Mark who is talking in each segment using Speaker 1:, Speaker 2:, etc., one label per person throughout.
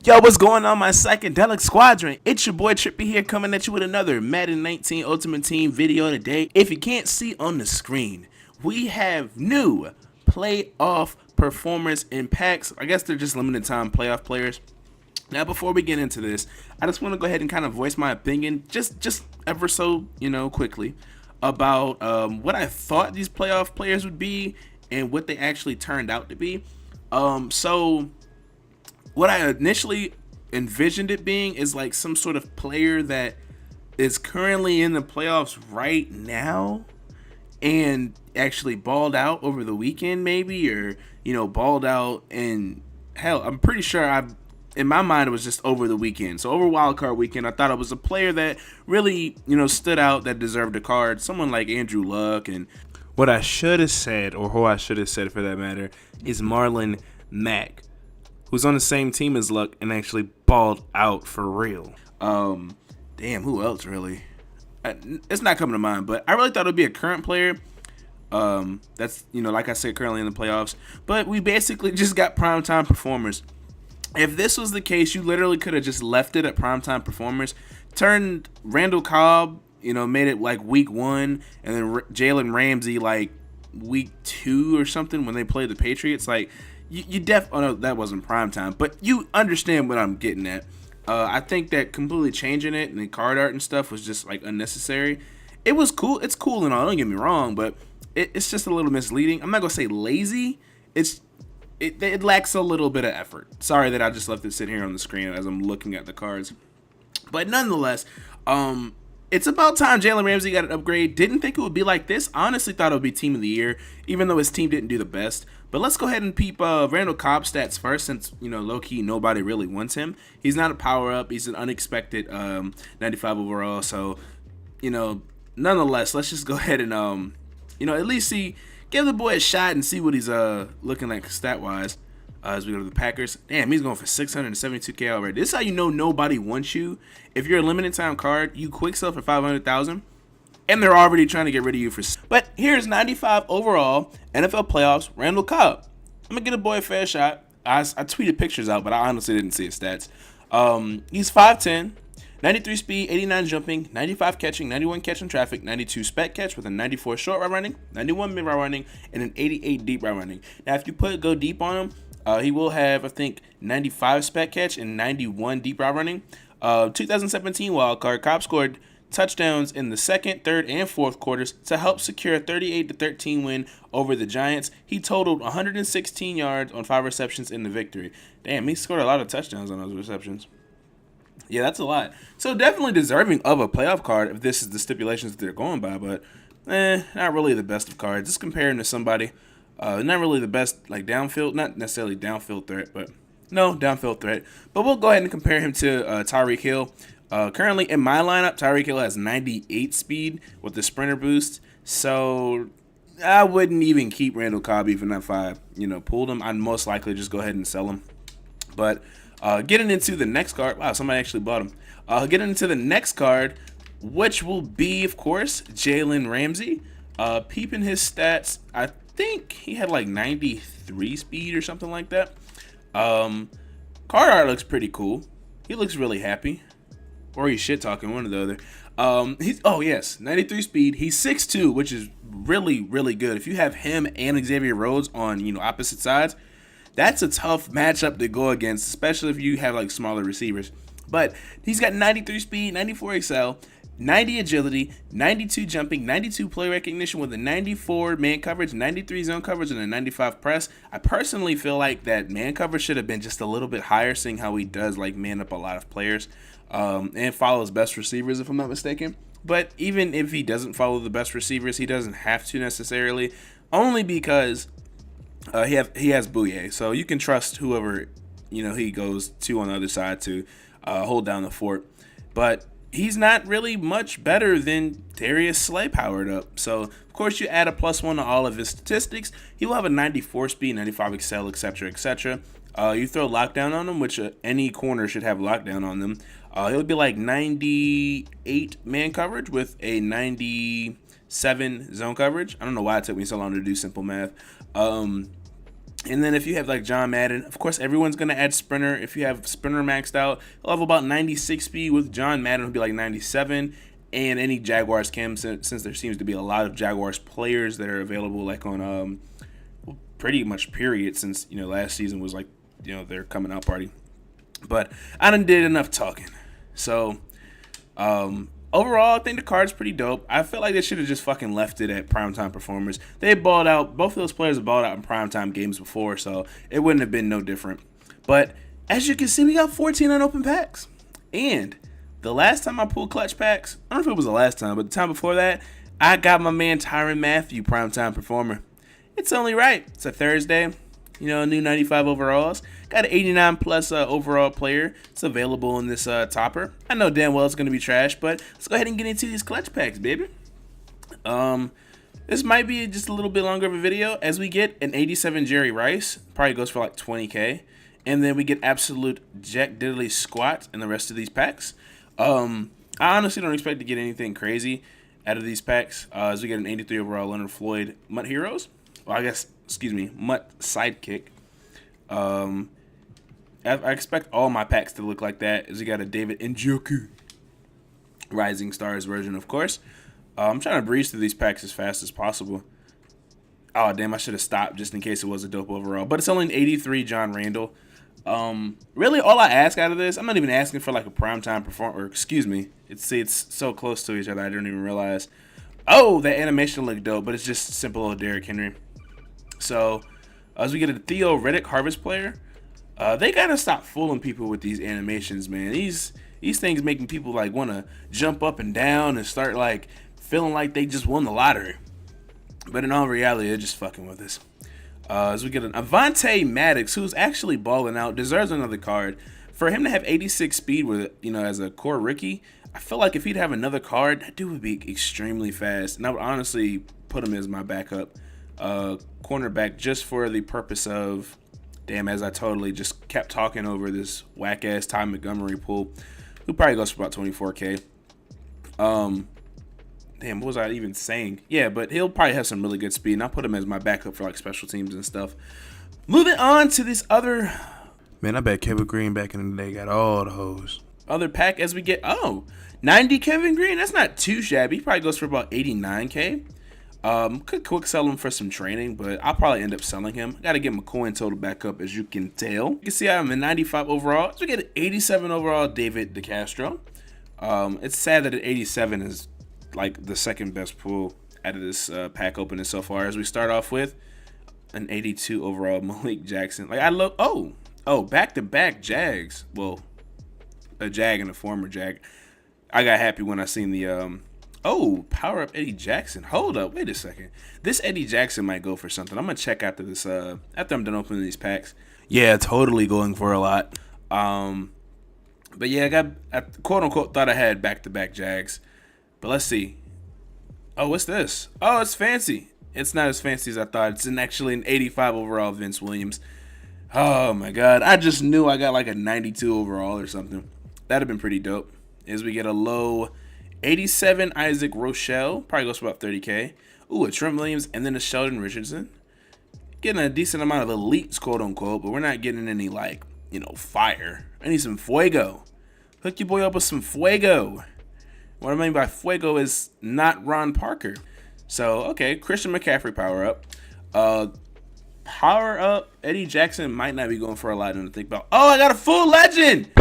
Speaker 1: Yo, what's going on, my psychedelic squadron? It's your boy Trippy here, coming at you with another Madden 19 Ultimate Team video today. If you can't see on the screen, we have new playoff performers in packs. I guess they're just limited time playoff players. Now, before we get into this, I just want to go ahead and kind of voice my opinion, just ever so, quickly, about what I thought these playoff players would be and what they actually turned out to be. So what I initially envisioned it being is like some sort of player that is currently in the playoffs right now and actually balled out over the weekend, maybe, or balled out. And hell, I'm pretty sure in my mind it was just over the weekend. So over wildcard weekend, I thought it was a player that really stood out, that deserved a card. Someone like Andrew Luck. And what I should have said, or who I should have said for that matter, is Marlon Mack, who's on the same team as Luck and actually balled out for real. Damn, who else really? It's not coming to mind, but I really thought it would be a current player. That's, like I said, currently in the playoffs. But we basically just got primetime performers. If this was the case, you literally could have just left it at primetime performers, turned Randall Cobb, made it like week 1, and then Jalen Ramsey like week 2 or something when they played the Patriots. Like, oh no, that wasn't prime time, but you understand what I'm getting at. I think that completely changing it and the card art and stuff was just like unnecessary. It was cool. It's cool and all, don't get me wrong, but it's just a little misleading. I'm not gonna say lazy. It lacks a little bit of effort. Sorry that I just left it sit here on the screen as I'm looking at the cards, but nonetheless, it's about time Jalen Ramsey got an upgrade. Didn't think it would be like this. Honestly thought it would be team of the year, even though his team didn't do the best. But let's go ahead and peep Randall Cobb stats first, since, low-key nobody really wants him. He's not a power-up. He's an unexpected 95 overall. So, nonetheless, let's just go ahead and, at least give the boy a shot and see what he's looking like stat-wise. As we go to the Packers. Damn, he's going for 672K already. This is how you know nobody wants you. If you're a limited time card, you quick sell for 500,000, and they're already trying to get rid of you for. But here's 95 overall NFL playoffs Randall Cobb. I'm gonna get a boy a fair shot. I tweeted pictures out, but I honestly didn't see his stats. He's 5'10", 93 speed, 89 jumping, 95 catching, 91 catching traffic, 92 spec catch with a 94 short route running, 91 mid route running, and an 88 deep route running. Now, if you go deep on him, he will have, I think, 95 spec catch and 91 deep route running. 2017 wildcard, Cobb scored touchdowns in the second, third, and fourth quarters to help secure a 38-13 win over the Giants. He totaled 116 yards on 5 receptions in the victory. Damn, he scored a lot of touchdowns on those receptions. Yeah, that's a lot. So definitely deserving of a playoff card if this is the stipulations that they're going by, but not really the best of cards. Just comparing to somebody, not really the best, like downfield, not necessarily downfield threat, but no downfield threat. But we'll go ahead and compare him to Tyreek Hill. Currently in my lineup, Tyreek Hill has 98 speed with the sprinter boost, so I wouldn't even keep Randall Cobb even if I, pulled him. I'd most likely just go ahead and sell him. But getting into the next card, wow, somebody actually bought him. Getting into the next card, which will be, of course, Jalen Ramsey. Peeping his stats, I think he had like 93 speed or something like that. Card art looks pretty cool. He looks really happy. Or he's shit talking, one or the other. He's 93 speed. He's 6'2", which is really, really good. If you have him and Xavier Rhodes on, opposite sides, that's a tough matchup to go against, especially if you have like smaller receivers. But he's got 93 speed, 94 excel, 90 agility, 92 jumping, 92 play recognition with a 94 man coverage, 93 zone coverage, and a 95 press. I personally feel like that man coverage should have been just a little bit higher, seeing how he does like man up a lot of players. And follows best receivers, if I'm not mistaken. But even if he doesn't follow the best receivers, he doesn't have to necessarily, only because he has Bouye. So you can trust whoever he goes to on the other side to hold down the fort. But he's not really much better than Darius Slay powered up. So of course you add a +1 to all of his statistics. He will have a 94 speed, 95 excel, etc., etc. You throw lockdown on him, which any corner should have lockdown on them. He'll be like 98 man coverage with a 97 zone coverage. I don't know why it took me so long to do simple math. And then if you have like John Madden, of course, everyone's going to add Sprinter. If you have Sprinter maxed out, he'll have about 96 speed. With John Madden, it'll be like 97. And any Jaguars cam, since there seems to be a lot of Jaguars players that are available, like on pretty much period, since last season was like their coming out party. But I done did enough talking. So overall, I think the card's pretty dope. I feel like they should have just fucking left it at primetime performers. They balled out. Both of those players have balled out in primetime games before, so it wouldn't have been no different. But as you can see, we got 14 unopened packs. And the last time I pulled clutch packs, I don't know if it was the last time, but the time before that, I got my man Tyrann Mathieu primetime performer. It's only right. It's a Thursday. New 95 overalls. Got an 89 plus overall player. It's available in this topper. I know damn well it's going to be trash, but let's go ahead and get into these clutch packs, baby. This might be just a little bit longer of a video, as we get an 87 Jerry Rice. Probably goes for like 20K. And then we get absolute Jack Diddley Squat in the rest of these packs. I honestly don't expect to get anything crazy out of these packs. As we get an 83 overall Leonard Floyd Mutt Heroes. Well, Mutt Sidekick. I expect all my packs to look like that. As we got a David Njoku Rising Stars version, of course. I'm trying to breeze through these packs as fast as possible. Oh, damn, I should have stopped just in case it was a dope overall. But it's only an 83 John Randall. Really, all I ask out of this, I'm not even asking for like a primetime performer. Excuse me. It's so close to each other, I didn't even realize. Oh, that animation looked dope, but it's just simple old Derrick Henry. So, as we get a Theo Riddick Harvest player, they gotta stop fooling people with these animations, man. These things making people like want to jump up and down and start like feeling like they just won the lottery. But in all reality, they're just fucking with us. As we get an Avonte Maddox, who's actually balling out, deserves another card. For him to have 86 speed with as a core rookie, I feel like if he'd have another card, that dude would be extremely fast, and I would honestly put him as my backup cornerback just for the purpose of, damn, as I totally just kept talking over this whack ass Ty Montgomery pool, who probably goes for about 24K. Damn, what was I even saying? Yeah, but he'll probably have some really good speed, and I'll put him as my backup for like special teams and stuff. Moving on to this other, man, I bet Kevin Green back in the day got all the hoes. Other pack as we get 90 Kevin Green. That's not too shabby. He probably goes for about 89K. Could quick sell him for some training, but I'll probably end up selling him. Got to get my coin total back up, as you can tell. You can see I'm in 95 overall. So we get an 87 overall David DeCastro. It's sad that an 87 is like the second best pull out of this pack opening so far. As we start off with an 82 overall Malik Jackson. Like I love back-to-back Jags. Well, a Jag and a former Jag. I got happy when I seen the power up Eddie Jackson. Hold up, wait a second. This Eddie Jackson might go for something. I'm gonna check after this. After I'm done opening these packs. Yeah, totally going for a lot. But yeah, I quote unquote thought I had back-to-back Jags. But let's see. Oh, what's this? Oh, it's fancy. It's not as fancy as I thought. It's actually an 85 overall Vince Williams. Oh my god, I just knew I got like a 92 overall or something. That'd have been pretty dope. As we get a low 87 Isaac Rochelle, probably goes for about 30K. Ooh, a Trent Williams and then a Sheldon Richardson. Getting a decent amount of elites, quote unquote, but we're not getting any like, fire. I need some fuego. Hook your boy up with some fuego. What I mean by fuego is not Ron Parker. So, okay, Christian McCaffrey power up. Power up, Eddie Jackson might not be going for a lot to think about. Oh, I got a full legend!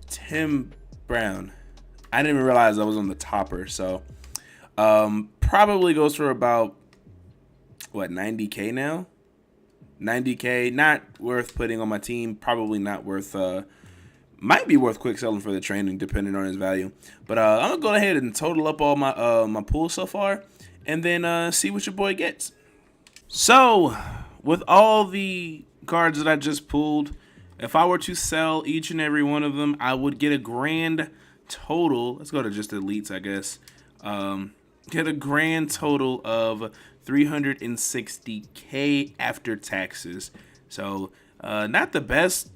Speaker 1: Tim Brown. I didn't even realize I was on the topper. So, probably goes for about, 90K now? 90K, not worth putting on my team. Probably not worth, might be worth quick selling for the training, depending on his value. But I'm going to go ahead and total up all my my pools so far, and then see what your boy gets. So, with all the cards that I just pulled, if I were to sell each and every one of them, I would get a grand total. Let's go to just elites, I guess. Get a grand total of 360K after taxes. So, not the best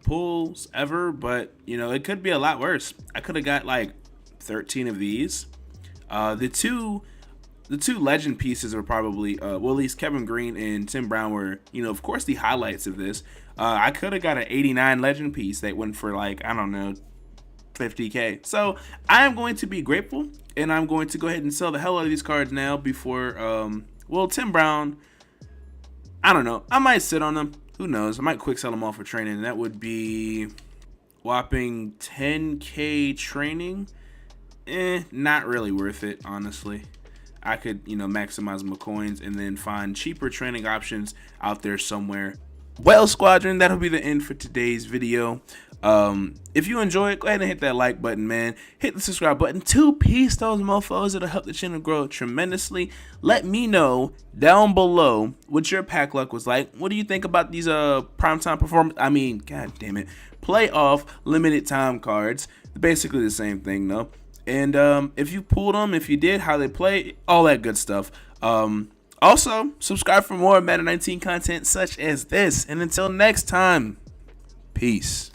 Speaker 1: pulls ever, but it could be a lot worse. I could have got like 13 of these. The two the two legend pieces are probably, well, at least Kevin Green and Tim Brown were, of course, the highlights of this. I could have got an 89 legend piece that went for like, I don't know, 50K. So I am going to be grateful, and I'm going to go ahead and sell the hell out of these cards now before, well, Tim Brown, I don't know. I might sit on them. Who knows? I might quick sell them off for training, and that would be whopping 10K training. Not really worth it, honestly. I could, maximize my coins and then find cheaper training options out there somewhere. Well, Squadron, that'll be the end for today's video. If you enjoy it, go ahead and hit that like button, man. Hit the subscribe button. 2-piece those mofos. It'll help the channel grow tremendously. Let me know down below what your pack luck was like. What do you think about these primetime performance? I mean, god damn it, playoff limited time cards. Basically the same thing, though. And if you pulled them, if you did, how they play, all that good stuff. Also, subscribe for more Madden 19 content such as this. And until next time, peace.